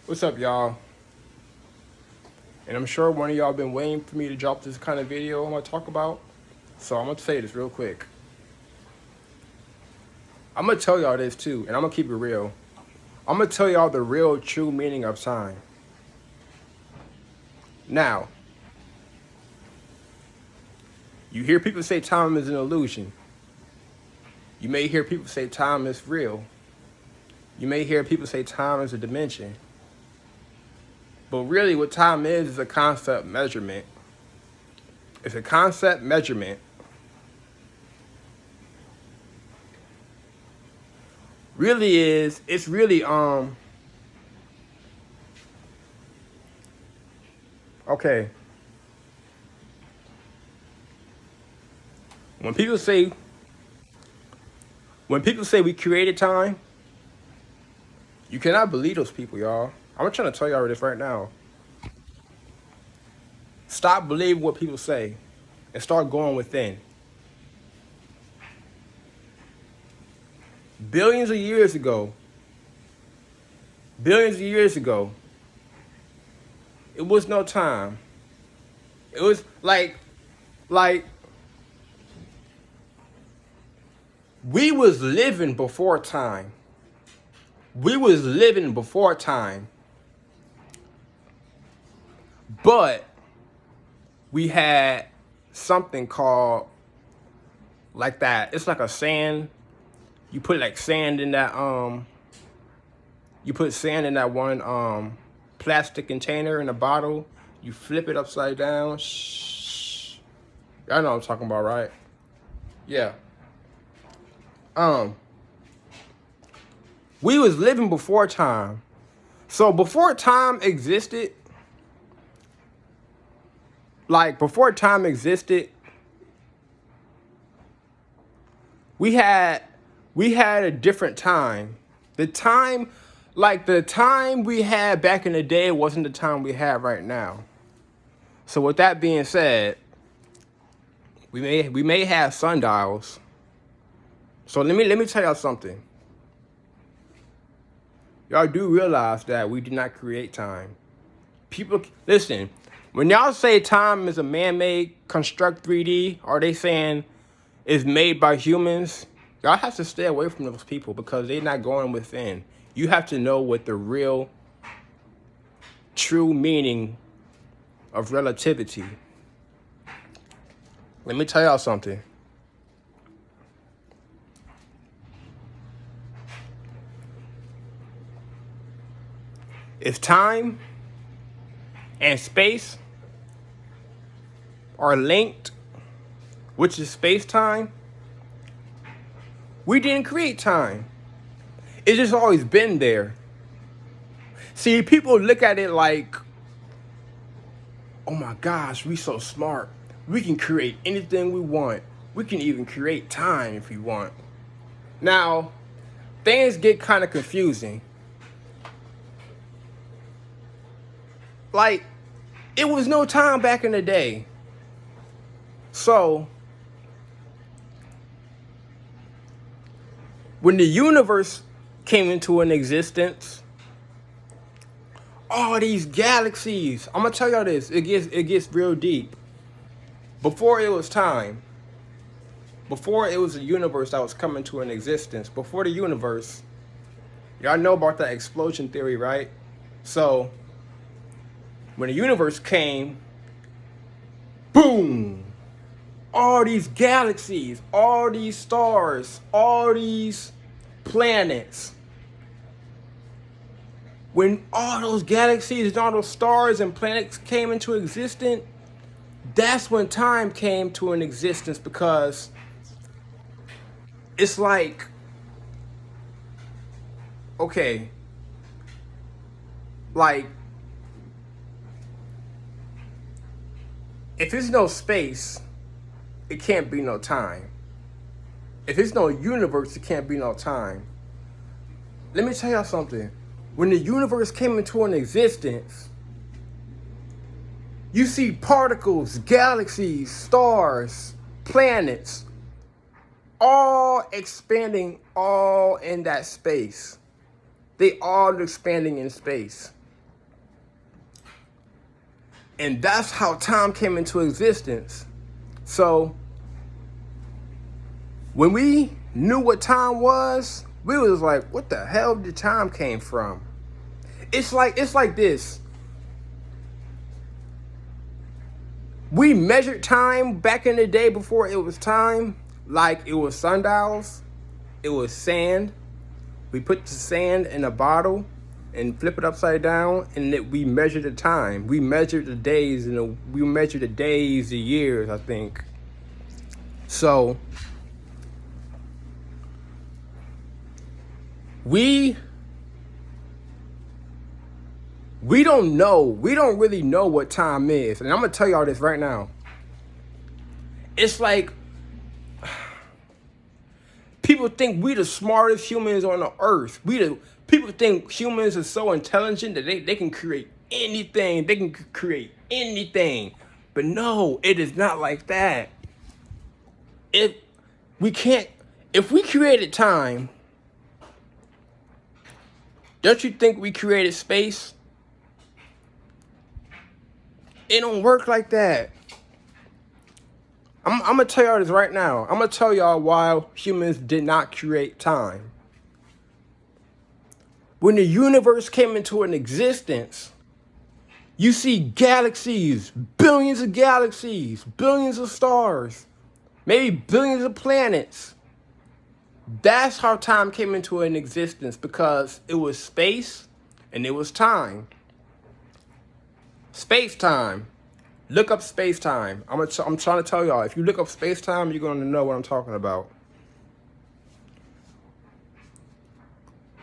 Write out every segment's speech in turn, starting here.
What's up, y'all? And I'm sure one of y'all been waiting for me to drop this kind of video I'm gonna talk about. So I'm gonna say this real quick. I'm gonna tell y'all this too, and I'm gonna keep it real. I'm gonna tell y'all the real true meaning of time. Now, you hear people say time is an illusion. You may hear people say time is real. You may hear people say time is a dimension. But really what time is a concept measurement. It's a concept measurement. It's really okay. When people say we created time, you cannot believe those people, y'all. I'm trying to tell y'all this right now. Stop believing what people say and start going within. Billions of years ago, it was no time. It was like we was living before time. We was living before time. But we had something called like that. It's like a sand. You put like sand in that you put sand in that one plastic container in a bottle. You flip it upside down. Shh. Y'all know what I'm talking about, right? Yeah. We was living before time. So before time existed, we had a different time. The time we had back in the day wasn't the time we have right now. So with that being said, we may have sundials. So let me tell y'all something. Y'all do realize that we did not create time. People, listen, when y'all say time is a man-made construct 3D, are they saying it's made by humans? Y'all have to stay away from those people because they're not going within. You have to know what the real, true meaning of relativity. Let me tell y'all something. If time and space are linked, which is space-time, we didn't create time. It's just always been there. See, people look at it like, oh my gosh, we so smart. We can create anything we want. We can even create time if we want. Now, things get kind of confusing. Like, it was no time back in the day. So, when the universe came into an existence, all these galaxies, I'm gonna tell y'all this, it gets real deep. Before it was time, before it was a universe that was coming to an existence, before the universe, y'all know about that explosion theory, right? So, when the universe came, boom! All these galaxies, all these stars, all these planets. When all those galaxies and all those stars and planets came into existence, that's when time came to an existence because it's like, okay, like, if there's no space, it can't be no time. If there's no universe, it can't be no time. Let me tell y'all something. When the universe came into an existence, you see particles, galaxies, stars, planets, all expanding all in that space. They all expanding in space. And that's how time came into existence. So when we knew what time was, we was like, what the hell did time came from? It's like this. We measured time back in the day before it was time, like it was sundials, it was sand. We put the sand in a bottle and flip it upside down, and we measure the time. We measured the days, and we measured the days, the years, I think. So we don't know. We don't really know what time is, and I'm gonna tell y'all this right now. It's like people think we the smartest humans on the earth. People think humans are so intelligent that they can create anything. They can create anything. But no, it is not like that. If we created time, don't you think we created space? It don't work like that. I'm gonna tell y'all this right now. I'm gonna tell y'all why humans did not create time. When the universe came into an existence, you see galaxies, billions of stars, maybe billions of planets. That's how time came into an existence, because it was space and it was time. Space-time. Look up space-time. I'm trying to tell y'all, if you look up space-time, you're going to know what I'm talking about.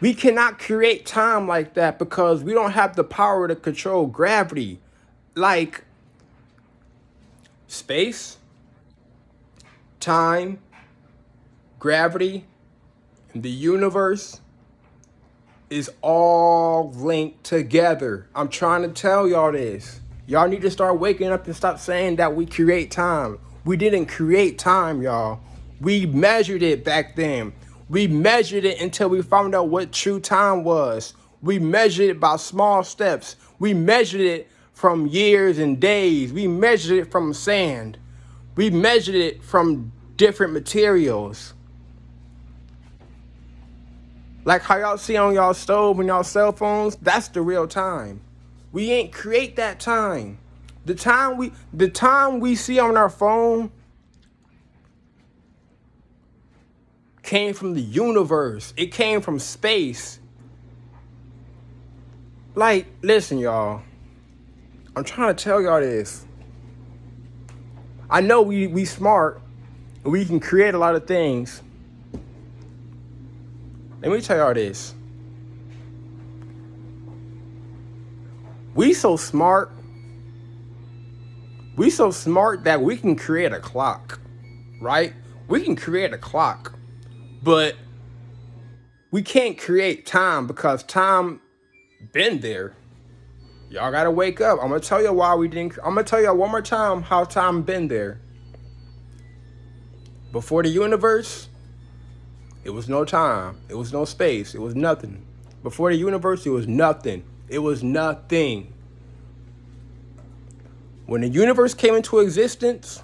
We cannot create time like that because we don't have the power to control gravity. Like space, time, gravity, and the universe is all linked together. I'm trying to tell y'all this. Y'all need to start waking up and stop saying that we create time. We didn't create time, y'all. We measured it back then. We measured it until we found out what true time was. We measured it by small steps. We measured it from years and days. We measured it from sand. We measured it from different materials. Like how y'all see on y'all stove and y'all cell phones, that's the real time. We ain't create that time. The time we see on our phone came from the universe. It came from space. Like, listen, y'all. I'm trying to tell y'all this. I know we smart and we can create a lot of things. Let me tell y'all this. We so smart that we can create a clock, right? We can create a clock, but we can't create time because time been there. Y'all gotta wake up. I'm gonna tell you why we didn't. I'm gonna tell y'all one more time how time been there. Before the universe, it was no time. It was no space. It was nothing. Before the universe, it was nothing. It was nothing. When the universe came into existence,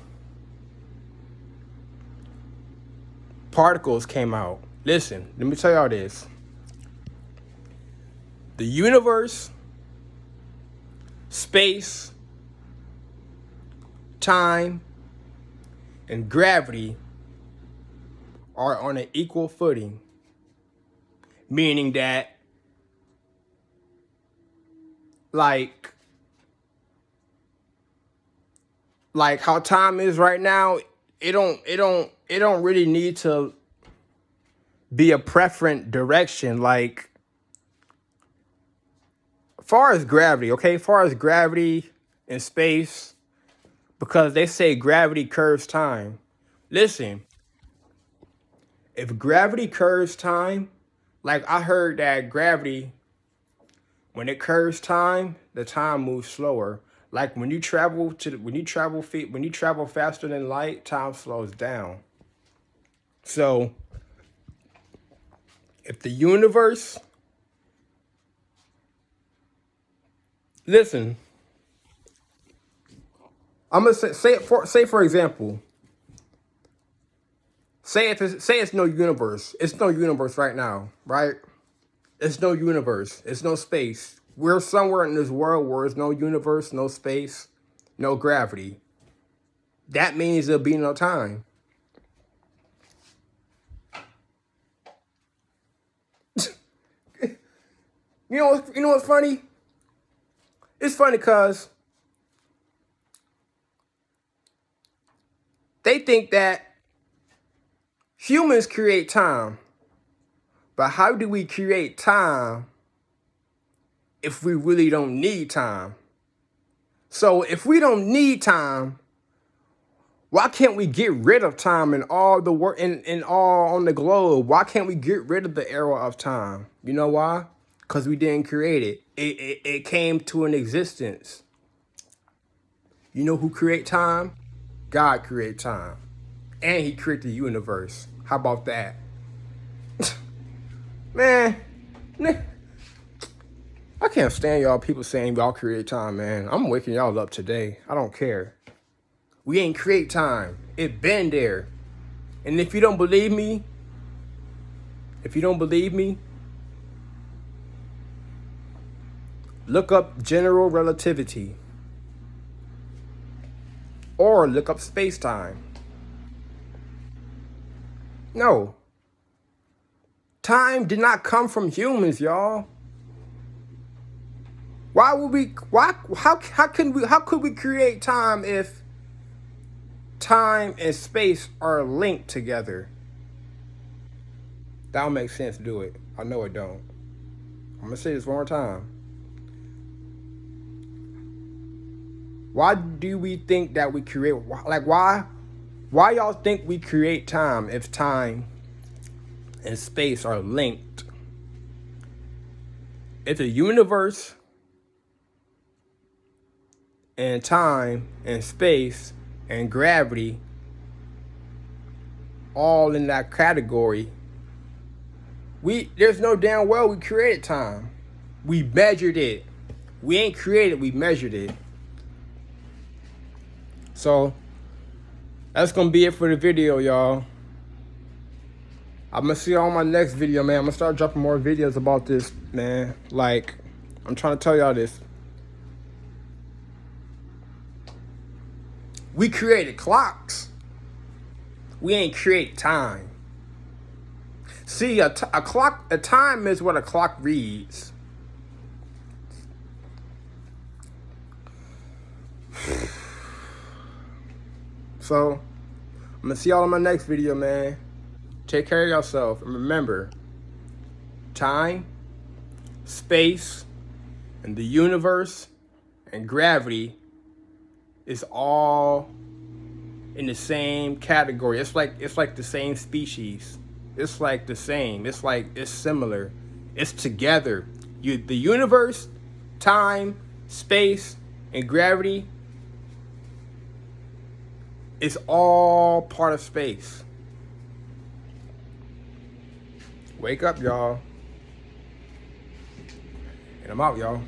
particles came out. Listen, let me tell y'all this. The universe, space, time, and gravity are on an equal footing. Meaning that, like how time is right now, it don't really need to be a preferent direction. Like, far as gravity, okay? Far as gravity and space, because they say gravity curves time. Listen, if gravity curves time, like I heard that gravity, when it curves time, the time moves slower. Like when you travel faster than light, time slows down. So, if the universe, listen, I'm gonna say for example, say it's no universe. It's no universe right now, right? It's no universe. It's no space. We're somewhere in this world where there's no universe, no space, no gravity. That means there'll be no time. You know what's funny? It's funny because they think that humans create time. But how do we create time if we really don't need time? So if we don't need time, why can't we get rid of time in all the work in all on the globe? Why can't we get rid of the era of time? You know why? Because we didn't create it. It came to an existence. You know who create time? God create time. And he created the universe. How about that? Man, I can't stand y'all people saying y'all create time, man. I'm waking y'all up today. I don't care. We ain't create time. It been there. And if you don't believe me, look up general relativity. Or look up space-time. No. Time did not come from humans, y'all. How could we create time if time and space are linked together? That don't make sense, do it? I know it don't. I'm gonna say this one more time. Why do we think that we create, why y'all think we create time if time and space are linked? If the universe and time and space and gravity all in that category, there's no damn well we created time. We measured it. We ain't created, we measured it. So that's gonna be it for the video, y'all. I'm gonna see you on my next video, man. I'm gonna start dropping more videos about this, man. Like, I'm trying to tell y'all this. We created clocks. We ain't create time. See, a time is what a clock reads. So, I'm gonna see y'all in my next video, man. Take care of yourself. And remember, time, space, and the universe, and gravity is all in the same category. It's like the same species. It's like the same. It's similar. It's together. The universe, time, space, and gravity is all part of space. Wake up, y'all. And I'm out, y'all.